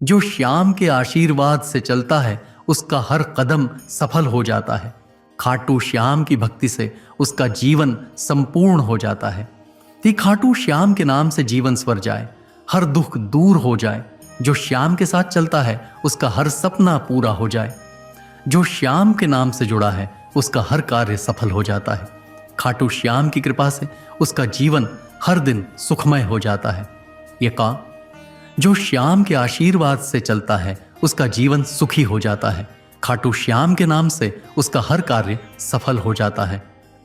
जो श्याम के आशीर्वाद से चलता है उसका हर कदम सफल हो जाता है। खाटू श्याम की भक्ति से उसका जीवन संपूर्ण हो जाता है। कि खाटू श्याम के नाम से जीवन स्वर जाए, हर दुख दूर हो जाए। जो श्याम के साथ चलता है उसका हर सपना पूरा हो जाए। जो श्याम के नाम से जुड़ा है उसका हर कार्य सफल हो जाता है। खाटू श्याम की कृपा से उसका जीवन हर दिन सुखमय हो जाता है। ये कहा, जो श्याम के आशीर्वाद से चलता है उसका जीवन सुखी हो जाता है। खाटू श्याम के नाम से उसका हर कार्य सफल हो जाता है।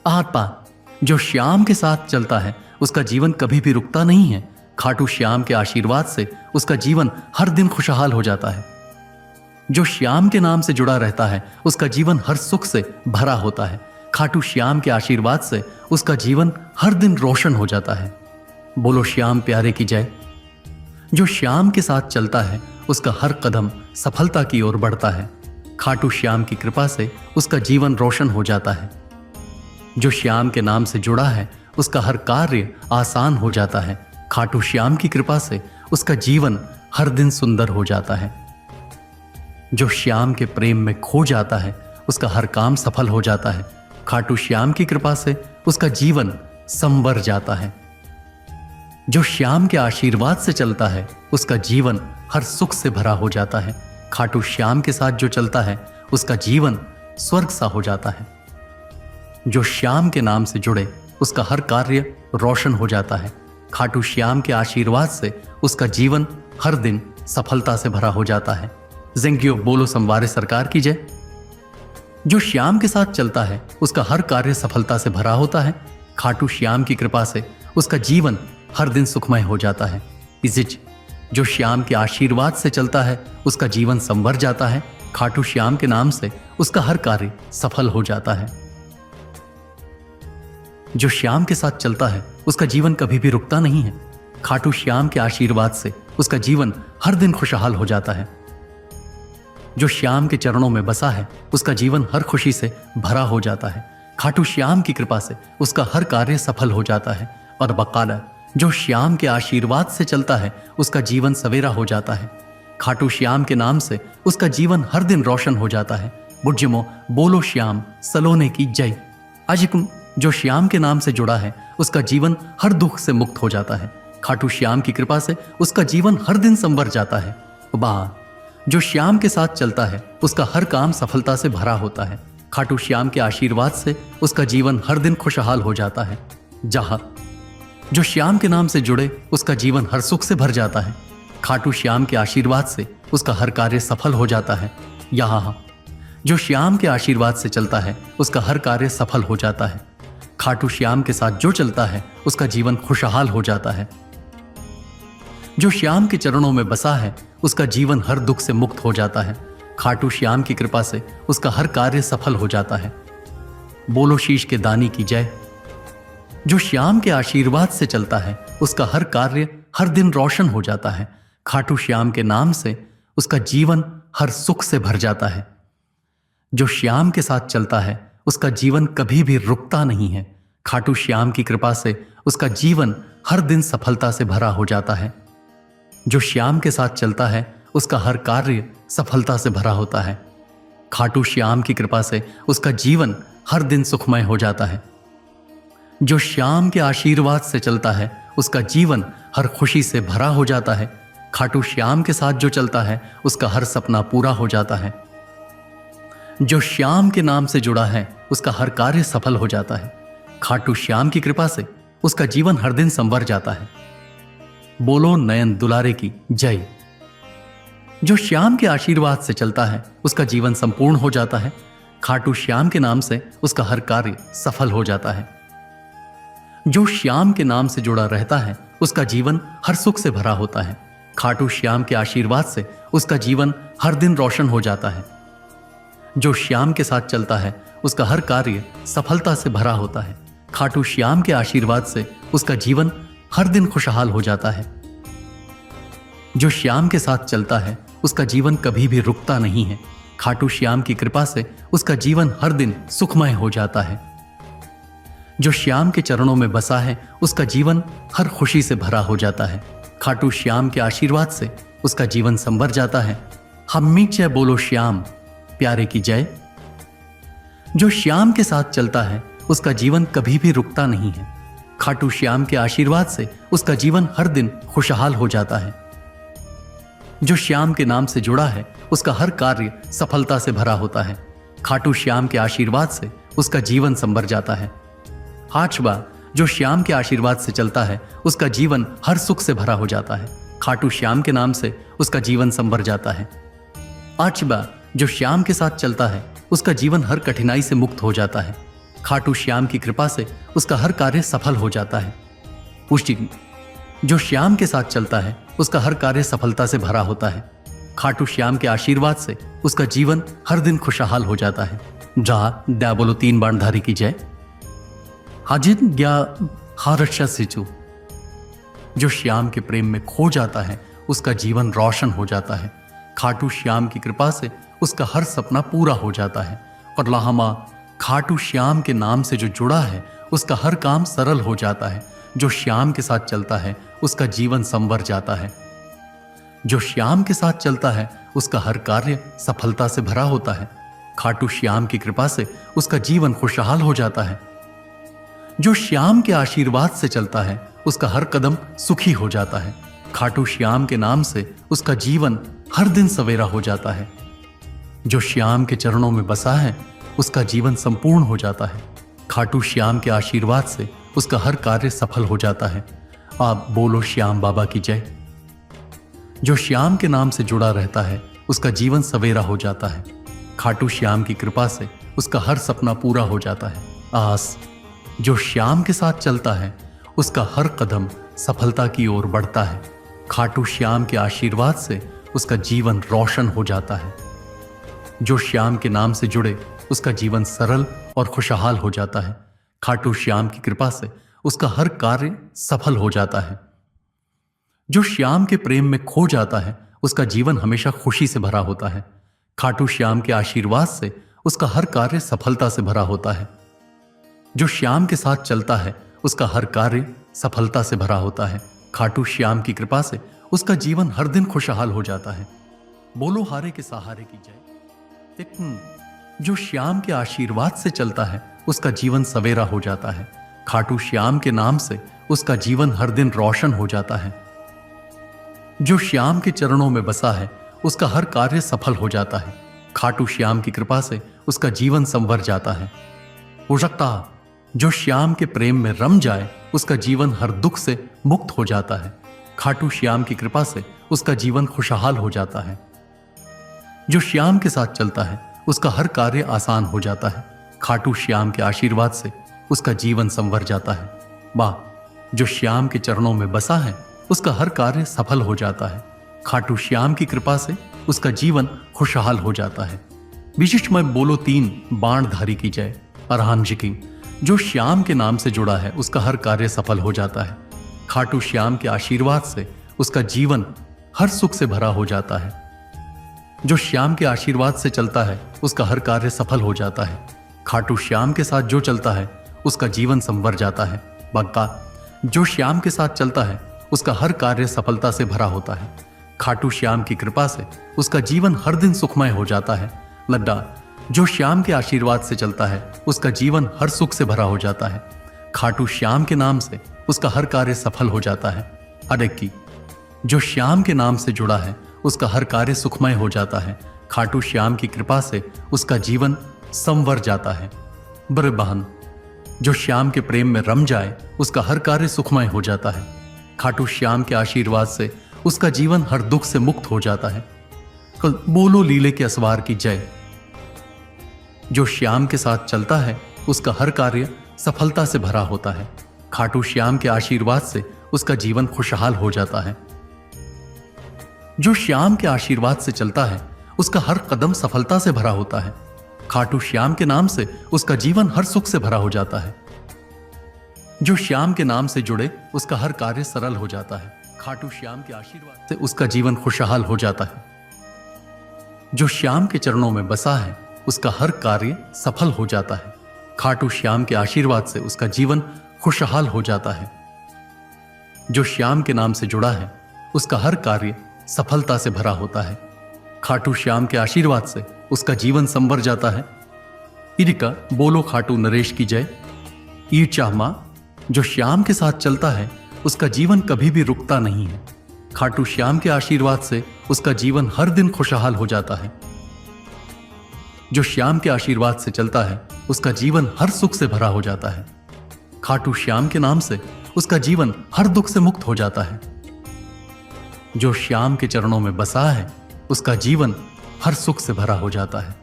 आत्मा, जो श्याम के साथ चलता है उसका जीवन कभी भी रुकता नहीं है। खाटू श्याम के आशीर्वाद से उसका जीवन हर दिन खुशहाल हो जाता है। जो श्याम के नाम से जुड़ा रहता है उसका जीवन हर सुख से भरा होता है। खाटू श्याम के आशीर्वाद से उसका जीवन हर दिन रोशन हो जाता है। बोलो श्याम प्यारे की जय। जो श्याम के साथ चलता है उसका हर कदम सफलता की ओर बढ़ता है। खाटू श्याम की कृपा से उसका जीवन रोशन हो जाता है। जो श्याम के नाम से जुड़ा है उसका हर कार्य आसान हो जाता है। खाटू श्याम की कृपा से उसका जीवन हर दिन सुंदर हो जाता है। जो श्याम के प्रेम में खो जाता है उसका हर काम सफल हो जाता है। खाटू श्याम की कृपा से उसका जीवन संवर जाता है। जो श्याम के आशीर्वाद से चलता है उसका जीवन हर सुख से भरा हो जाता है। खाटू श्याम के साथ जो चलता है उसका जीवन स्वर्ग सा हो जाता है। जो श्याम के नाम से जुड़े उसका हर कार्य रोशन हो जाता है। खाटू श्याम के आशीर्वाद से उसका जीवन हर दिन सफलता से भरा हो जाता है। ज़ेंग्यो बोलो संवारे सरकार की जय। जो श्याम के साथ चलता है उसका हर कार्य सफलता से भरा होता है। खाटू श्याम की कृपा से उसका जीवन हर दिन सुखमय हो जाता है। इजिज, जो श्याम के आशीर्वाद से चलता है उसका जीवन संवर जाता है। खाटू श्याम के नाम से उसका हर कार्य सफल हो जाता है। जो श्याम के साथ चलता है उसका जीवन कभी भी रुकता नहीं है। खाटू श्याम के आशीर्वाद से उसका जीवन हर दिन खुशहाल हो जाता है। जो श्याम के चरणों में बसा है उसका जीवन हर खुशी से भरा हो जाता है। खाटू श्याम की कृपा से उसका हर कार्य सफल हो जाता है। और बकाला, जो श्याम के आशीर्वाद से चलता है उसका जीवन सवेरा हो जाता है। खाटू श्याम के नाम से उसका जीवन हर दिन रोशन हो जाता है। बुज्जिमो बोलो श्याम सलोने की जय। आजिकुम, जो श्याम के नाम से जुड़ा है उसका जीवन हर दुख से मुक्त हो जाता है। खाटू श्याम की कृपा से उसका जीवन हर दिन संवर जाता है। बा, जो श्याम के साथ चलता है उसका हर काम सफलता से भरा होता है। खाटू श्याम के आशीर्वाद से उसका जीवन हर दिन खुशहाल हो जाता है। जहाँ, जो श्याम के नाम से जुड़े उसका जीवन हर सुख से भर जाता है। खाटू श्याम के आशीर्वाद से उसका हर कार्य सफल हो जाता है। यहाँ, जो श्याम के आशीर्वाद से चलता है उसका हर कार्य सफल हो जाता है। खाटू श्याम के साथ जो चलता है उसका जीवन खुशहाल हो जाता है। जो श्याम के चरणों में बसा है उसका जीवन हर दुख से मुक्त हो जाता है। खाटू श्याम की कृपा से उसका हर कार्य सफल हो जाता है। बोलो शीश के दानी की जय। जो श्याम के आशीर्वाद से चलता है उसका हर कार्य हर दिन रोशन हो जाता है। खाटू श्याम के नाम से उसका जीवन हर सुख से भर जाता है। जो श्याम के साथ चलता है उसका जीवन कभी भी रुकता नहीं है। खाटू श्याम की कृपा से उसका जीवन हर दिन सफलता से भरा हो जाता है। जो श्याम के साथ चलता है उसका हर कार्य सफलता से भरा होता है। खाटू श्याम की कृपा से उसका जीवन हर दिन सुखमय हो जाता है। जो श्याम के आशीर्वाद से चलता है उसका जीवन हर खुशी से भरा हो जाता है। खाटू श्याम के साथ जो चलता है उसका हर सपना पूरा हो जाता है। जो श्याम के नाम से जुड़ा है उसका हर कार्य सफल हो जाता है। खाटू श्याम की कृपा से उसका जीवन हर दिन संवर जाता है। बोलो नयन दुलारे की जय। जो श्याम के आशीर्वाद से चलता है उसका जीवन संपूर्ण हो जाता है। खाटू श्याम के नाम से उसका हर कार्य सफल हो जाता है। जो श्याम के नाम से जुड़ा रहता है उसका जीवन हर सुख से भरा होता है। खाटू श्याम के आशीर्वाद से उसका जीवन हर दिन रोशन हो जाता है। जो श्याम के साथ चलता है उसका हर कार्य सफलता से भरा होता है। खाटू श्याम के आशीर्वाद से उसका जीवन हर दिन खुशहाल हो जाता है। जो श्याम के साथ चलता है उसका जीवन कभी भी रुकता नहीं है। खाटू श्याम की कृपा से उसका जीवन हर दिन सुखमय हो जाता है। जो श्याम के चरणों में बसा है उसका जीवन हर खुशी से भरा हो जाता है। खाटू श्याम के आशीर्वाद से उसका जीवन संवर जाता है। हम मीठे बोलो श्याम प्यारे की जय। जो श्याम के साथ चलता है उसका जीवन कभी भी रुकता नहीं है। खाटू श्याम के आशीर्वाद से उसका जीवन हर दिन खुशहाल हो जाता है। जो श्याम के नाम से जुड़ा है उसका हर कार्य सफलता से भरा होता है। खाटू श्याम के आशीर्वाद से उसका जीवन संवर जाता है। 8वां, जो श्याम के आशीर्वाद से चलता है उसका जीवन हर सुख से भरा हो जाता है। खाटू श्याम के नाम से उसका जीवन संवर जाता है। 8वां, जो श्याम के साथ चलता है उसका जीवन हर कठिनाई से मुक्त हो जाता है। खाटू श्याम की कृपा से उसका हर कार्य सफल हो जाता है। पुष्टि, जो श्याम के साथ चलता है उसका हर कार्य सफलता से भरा होता है। खाटू श्याम के आशीर्वाद से उसका जीवन हर दिन खुशहाल हो जाता है। जा द्या बोलो 3 बाणधारी की जय। हाजिन ग्या हारक्षा सिचू, जो श्याम के प्रेम में खो जाता है उसका जीवन रोशन हो जाता है। खाटू श्याम की कृपा से उसका हर सपना पूरा हो जाता है। और लाहमा, खाटू श्याम के नाम से जो जुड़ा है उसका हर काम सरल हो जाता है। जो श्याम के साथ चलता है उसका जीवन संवर जाता है। जो श्याम के साथ चलता है उसका हर कार्य सफलता से भरा होता है। खाटू श्याम की कृपा से उसका जीवन खुशहाल हो जाता है। जो श्याम के आशीर्वाद से चलता है उसका हर कदम सुखी हो जाता है। खाटू श्याम के नाम से उसका जीवन हर दिन सवेरा हो जाता है। जो श्याम के चरणों में बसा है उसका जीवन संपूर्ण हो जाता है। खाटू श्याम के आशीर्वाद से उसका हर कार्य सफल हो जाता है। आप बोलो श्याम बाबा की जय। जो श्याम के नाम से जुड़ा रहता है उसका जीवन सवेरा हो जाता है। खाटू श्याम की कृपा से उसका हर सपना पूरा हो जाता है। आस, जो श्याम के साथ चलता है उसका हर कदम सफलता की ओर बढ़ता है। खाटू श्याम के आशीर्वाद से उसका जीवन रोशन हो जाता है। जो श्याम के नाम से जुड़े उसका जीवन सरल और खुशहाल हो जाता है। खाटू श्याम की कृपा से उसका हर कार्य सफल हो जाता है। जो श्याम के प्रेम में खो जाता है उसका जीवन हमेशा खुशी से भरा होता है। खाटू श्याम के आशीर्वाद से उसका हर कार्य सफलता से भरा होता है। जो श्याम के साथ चलता है उसका हर कार्य सफलता से भरा होता है। खाटू श्याम की कृपा से उसका जीवन हर दिन खुशहाल हो जाता है। बोलो हारे के सहारे की जय। जो श्याम के आशीर्वाद से चलता है उसका जीवन सवेरा हो जाता है। खाटू श्याम के नाम से उसका जीवन हर दिन रोशन हो जाता है। जो श्याम के चरणों में बसा है उसका हर कार्य सफल हो जाता है। खाटू श्याम की कृपा से उसका जीवन संवर जाता है। हो सकता जो श्याम के प्रेम में रम जाए उसका जीवन हर दुख से मुक्त हो जाता है। खाटू श्याम की कृपा से उसका जीवन खुशहाल हो जाता है। जो श्याम के साथ चलता है उसका हर कार्य आसान हो जाता है। खाटू श्याम के आशीर्वाद से उसका जीवन संवर जाता है। वाह, जो श्याम के चरणों में बसा है उसका हर कार्य सफल हो जाता है। खाटू श्याम की कृपा से उसका जीवन खुशहाल हो जाता है। विशिष्ट में बोलो 3 बाणधारी की जय। अरहान जी की, जो श्याम के नाम से जुड़ा है उसका हर कार्य सफल हो जाता है। खाटू श्याम के आशीर्वाद से उसका जीवन हर सुख से भरा हो जाता है। जो श्याम के आशीर्वाद से चलता है उसका हर कार्य सफल हो जाता है। खाटू श्याम के साथ जो चलता है उसका जीवन संवर जाता है। बक्का, जो श्याम के साथ चलता है उसका हर कार्य सफलता से भरा होता है। खाटू श्याम की कृपा से उसका जीवन हर दिन सुखमय हो जाता है। लड्डा, जो श्याम के आशीर्वाद से चलता है उसका जीवन हर सुख से भरा हो जाता है। खाटू श्याम के नाम से उसका हर कार्य सफल हो जाता है। अडक्की, जो श्याम के नाम से जुड़ा है उसका हर कार्य सुखमय हो जाता है। खाटू श्याम की कृपा से उसका जीवन संवर जाता है। बरबहन, जो श्याम के प्रेम में रम जाए उसका हर कार्य सुखमय हो जाता है। खाटू श्याम के आशीर्वाद से उसका जीवन हर दुख से मुक्त हो जाता है। बोलो लीले के असवार की जय। जो श्याम के साथ चलता है उसका हर कार्य सफलता से भरा होता है। खाटू श्याम के आशीर्वाद से उसका जीवन खुशहाल हो जाता है। जो श्याम के आशीर्वाद से चलता है उसका हर कदम सफलता से भरा होता है। खाटू श्याम के नाम से उसका जीवन हर सुख से भरा हो जाता है। जो श्याम के नाम से जुड़े उसका हर कार्य सरल हो जाता है। खाटू श्याम के आशीर्वाद से उसका जीवन खुशहाल हो जाता है। जो श्याम के चरणों में बसा है उसका हर कार्य सफल हो जाता है। खाटू श्याम के आशीर्वाद से उसका जीवन खुशहाल हो जाता है। जो श्याम के नाम से जुड़ा है उसका हर कार्य सफलता से भरा होता है। खाटू श्याम के आशीर्वाद से उसका जीवन संवर जाता है। इरिका बोलो खाटू नरेश की जय। ईर चाहमा, जो श्याम के साथ चलता है उसका जीवन कभी भी रुकता नहीं है। खाटू श्याम के आशीर्वाद से उसका जीवन हर दिन खुशहाल हो जाता है। जो श्याम के आशीर्वाद से चलता है उसका जीवन हर सुख से भरा हो जाता है। खाटू श्याम के नाम से उसका जीवन हर दुख से मुक्त हो जाता है। जो श्याम के चरणों में बसा है उसका जीवन हर सुख से भरा हो जाता है।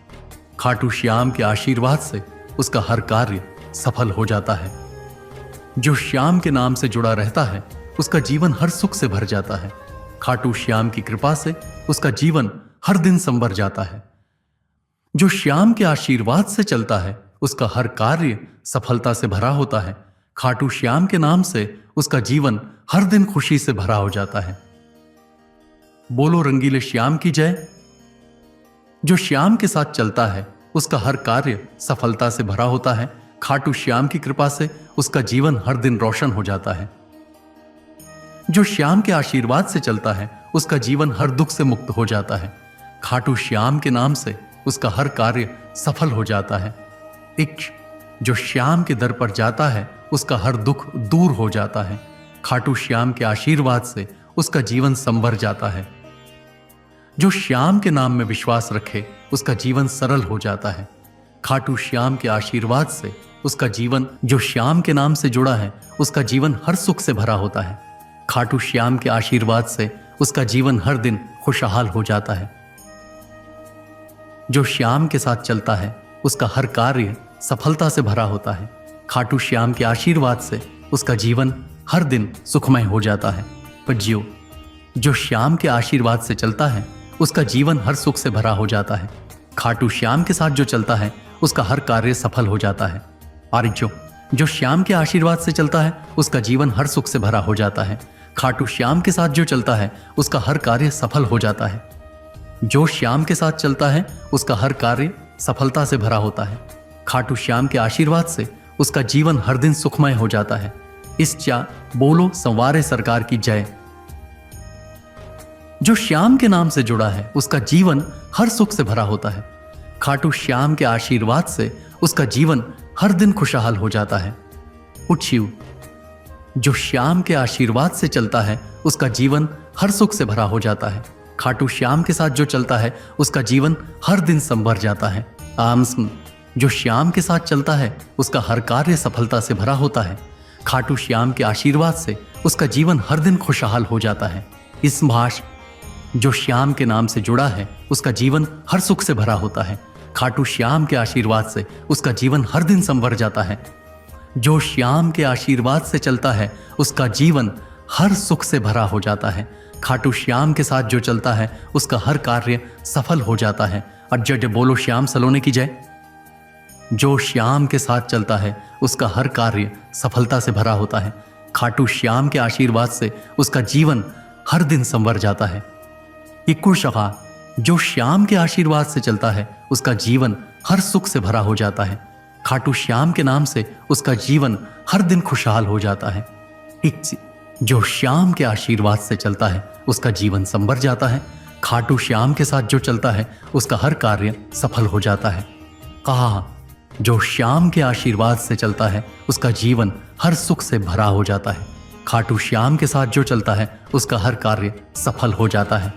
खाटू श्याम के आशीर्वाद से उसका हर कार्य सफल हो जाता है। जो श्याम के नाम से जुड़ा रहता है उसका जीवन हर सुख से भर जाता है। खाटू श्याम की कृपा से उसका जीवन हर दिन संवर जाता है। जो श्याम के आशीर्वाद से चलता है उसका हर कार्य सफलता से भरा होता है। खाटू श्याम के नाम से उसका जीवन हर दिन खुशी से भरा हो जाता है। बोलो रंगीले श्याम की जय। जो श्याम के साथ चलता है उसका हर कार्य सफलता से भरा होता है। खाटू श्याम की कृपा से उसका जीवन हर दिन रोशन हो जाता है। जो श्याम के आशीर्वाद से चलता है उसका जीवन हर दुख से मुक्त हो जाता है। खाटू श्याम के नाम से उसका हर कार्य सफल हो जाता है। इक्ष, जो श्याम के दर पर जाता है उसका हर दुख दूर हो जाता है। खाटू श्याम के आशीर्वाद से उसका जीवन संवर जाता है। जो श्याम के नाम में विश्वास रखे उसका जीवन सरल हो जाता है। खाटू श्याम के आशीर्वाद से उसका जीवन, जो श्याम के नाम से जुड़ा है उसका जीवन हर सुख से भरा होता है। खाटू श्याम के आशीर्वाद से उसका जीवन हर दिन खुशहाल हो जाता है। जो श्याम के साथ चलता है उसका हर कार्य सफलता से भरा होता है। खाटू श्याम के आशीर्वाद से उसका जीवन हर दिन सुखमय हो जाता है। पज्जियो, जो श्याम के आशीर्वाद से चलता है उसका जीवन हर सुख से भरा हो जाता है। खाटू श्याम के साथ जो चलता है उसका हर कार्य सफल हो जाता है। आरिज्यो, जो श्याम के आशीर्वाद से चलता है उसका जीवन हर सुख से भरा हो जाता है। खाटू श्याम के साथ जो चलता है उसका हर कार्य सफल हो जाता है। जो श्याम के साथ चलता है उसका हर कार्य सफलता से भरा होता है। खाटू श्याम के आशीर्वाद से उसका जीवन हर दिन सुखमय हो जाता है। इस चा बोलो संवारे सरकार की जय। जो श्याम के नाम से जुड़ा है उसका जीवन हर सुख से भरा होता है। खाटू श्याम के आशीर्वाद से उसका जीवन हर दिन खुशहाल हो जाता है। उच्छिव, जो श्याम के आशीर्वाद से चलता है उसका जीवन हर सुख से भरा हो जाता है। खाटू श्याम के साथ जो चलता है उसका जीवन हर दिन संवर जाता है। आमस्म, जो श्याम के साथ चलता है उसका हर कार्य सफलता से भरा होता है। खाटू श्याम के आशीर्वाद से उसका जीवन हर दिन खुशहाल हो जाता है। इस भाष, जो श्याम के नाम से जुड़ा है उसका जीवन हर सुख से भरा होता है। खाटू श्याम के आशीर्वाद से उसका जीवन हर दिन संवर जाता है। जो श्याम के आशीर्वाद से चलता है उसका जीवन हर सुख से भरा हो जाता है। खाटू श्याम के साथ जो चलता है उसका हर कार्य सफल हो जाता है। अज्जड बोलो श्याम सलोने की जय। जो श्याम के साथ चलता है उसका हर कार्य सफलता से भरा होता है। खाटू श्याम के आशीर्वाद से उसका जीवन हर दिन संवर जाता है। इक्कू शफा, जो श्याम के आशीर्वाद से चलता है उसका जीवन हर सुख से भरा हो जाता है। खाटू श्याम के नाम से उसका जीवन हर दिन खुशहाल हो जाता है। इक्सी, जो श्याम के आशीर्वाद से चलता है उसका जीवन संवर जाता है। खाटू श्याम के साथ जो चलता है उसका हर कार्य सफल हो जाता है। कहा, जो श्याम के आशीर्वाद से चलता है उसका जीवन हर सुख से भरा हो जाता है। खाटू श्याम के साथ जो चलता है उसका हर कार्य सफल हो जाता है।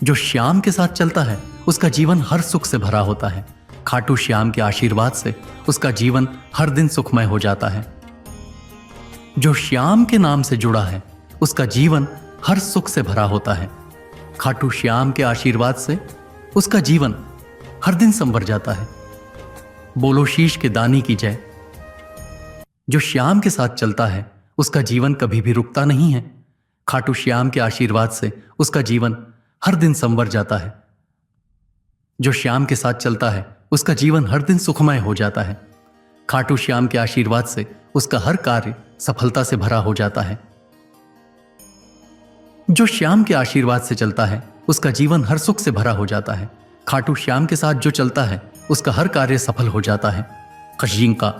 जो श्याम के साथ चलता है उसका जीवन हर सुख से भरा होता है। खाटू श्याम के आशीर्वाद से उसका जीवन हर दिन सुखमय हो जाता है। जो श्याम के नाम से जुड़ा है उसका जीवन हर सुख से भरा होता है। खाटू श्याम के आशीर्वाद से उसका जीवन हर दिन संवर जाता है। बोलो शीश के दानी की जय। जो श्याम के साथ चलता है उसका जीवन कभी भी रुकता नहीं है। खाटू श्याम के आशीर्वाद से उसका जीवन हर दिन संवर जाता है। जो श्याम के साथ चलता है उसका जीवन हर दिन सुखमय हो जाता है। खाटू श्याम के आशीर्वाद से उसका हर कार्य सफलता से भरा हो जाता है। जो श्याम के आशीर्वाद से चलता है उसका जीवन हर सुख से भरा हो जाता है। खाटू श्याम के साथ जो चलता है उसका हर कार्य सफल हो जाता है। खशिंका,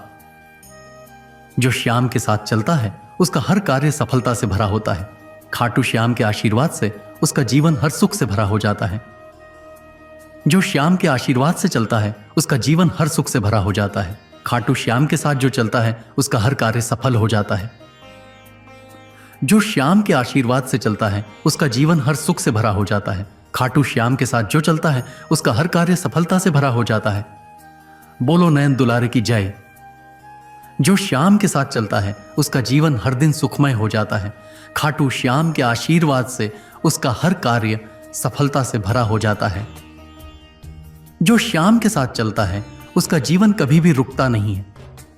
जो श्याम के साथ चलता है उसका हर कार्य सफलता से भरा होता है। खाटू श्याम के आशीर्वाद से उसका जीवन हर सुख से भरा हो जाता है। जो श्याम के आशीर्वाद से चलता है उसका जीवन हर सुख से भरा हो जाता है। खाटू श्याम के साथ जो चलता है उसका हर कार्य सफल हो जाता है। जो श्याम के आशीर्वाद से चलता है उसका जीवन हर सुख से भरा हो जाता है। खाटू श्याम के साथ जो चलता है उसका हर कार्य सफलता से भरा हो जाता है। बोलो नयन दुलारे की जय। जो श्याम के साथ चलता है उसका जीवन हर दिन सुखमय हो जाता है। खाटू श्याम के आशीर्वाद से उसका हर कार्य सफलता से भरा हो जाता है। जो श्याम के साथ चलता है उसका जीवन कभी भी रुकता नहीं है।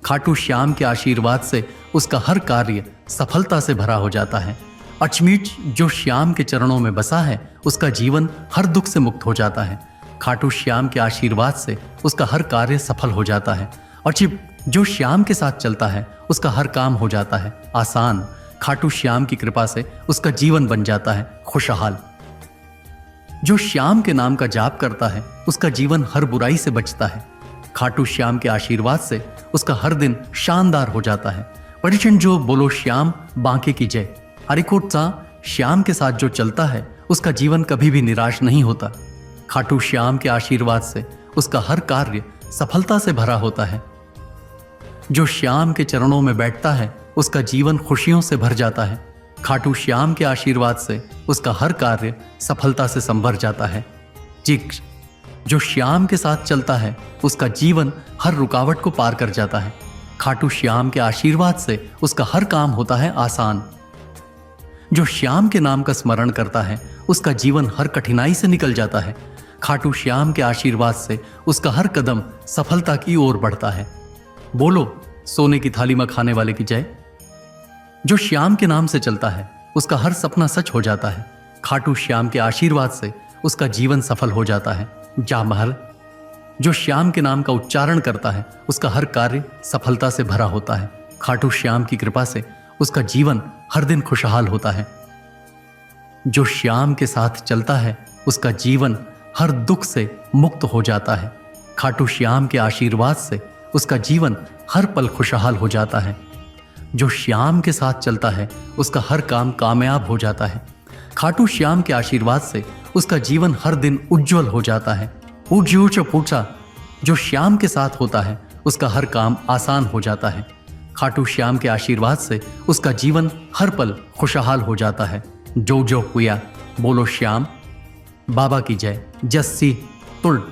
खाटू श्याम के आशीर्वाद से उसका हर कार्य सफलता से भरा हो जाता है। अचमीच जो श्याम के चरणों में बसा है उसका जीवन हर दुख से मुक्त हो जाता है। खाटू श्याम के आशीर्वाद से उसका हर कार्य सफल हो जाता है। अचिप जो श्याम के साथ चलता है उसका हर काम हो जाता है आसान। खाटू श्याम की कृपा से उसका जीवन बन जाता है खुशहाल। जो श्याम के नाम का जाप करता है उसका जीवन हर बुराई से बचता है। खाटू श्याम के आशीर्वाद से उसका हर दिन शानदार हो जाता है। परिचन जो बोलो श्याम बांके की जय। हरिकोटसा श्याम के साथ जो चलता है उसका जीवन कभी भी निराश नहीं होता। खाटू श्याम के आशीर्वाद से उसका हर कार्य सफलता से भरा होता है। जो श्याम के चरणों में बैठता है उसका जीवन खुशियों से भर जाता है। खाटू श्याम के आशीर्वाद से उसका हर कार्य सफलता से संभर जाता है। जो श्याम के साथ चलता है उसका जीवन हर रुकावट को पार कर जाता है। खाटू श्याम के आशीर्वाद से उसका हर काम होता है आसान। जो श्याम के नाम का स्मरण करता है उसका जीवन हर कठिनाई से निकल जाता है। खाटू श्याम के आशीर्वाद से उसका हर कदम सफलता की ओर बढ़ता है। बोलो सोने की थाली में खाने वाले की जय। जो श्याम के नाम से चलता है उसका हर सपना सच हो जाता है। खाटू श्याम के आशीर्वाद से उसका जीवन सफल हो जाता है। जा महल जो श्याम के नाम का उच्चारण करता है उसका हर कार्य सफलता से भरा होता है। खाटू श्याम की कृपा से उसका जीवन हर दिन खुशहाल होता है। जो श्याम के साथ चलता है उसका जीवन हर दुख से मुक्त हो जाता है। खाटू श्याम के आशीर्वाद से उसका जीवन हर पल खुशहाल हो जाता है। जो श्याम के साथ चलता है उसका हर काम कामयाब हो जाता है। खाटू श्याम के आशीर्वाद से उसका जीवन हर दिन उज्जवल हो जाता है। पूछा जो श्याम के साथ होता है उसका हर काम आसान हो जाता है। खाटू श्याम के आशीर्वाद से उसका जीवन हर पल खुशहाल हो जाता है। जो हुआ बोलो श्याम बाबा की जय। जस्सी तुल।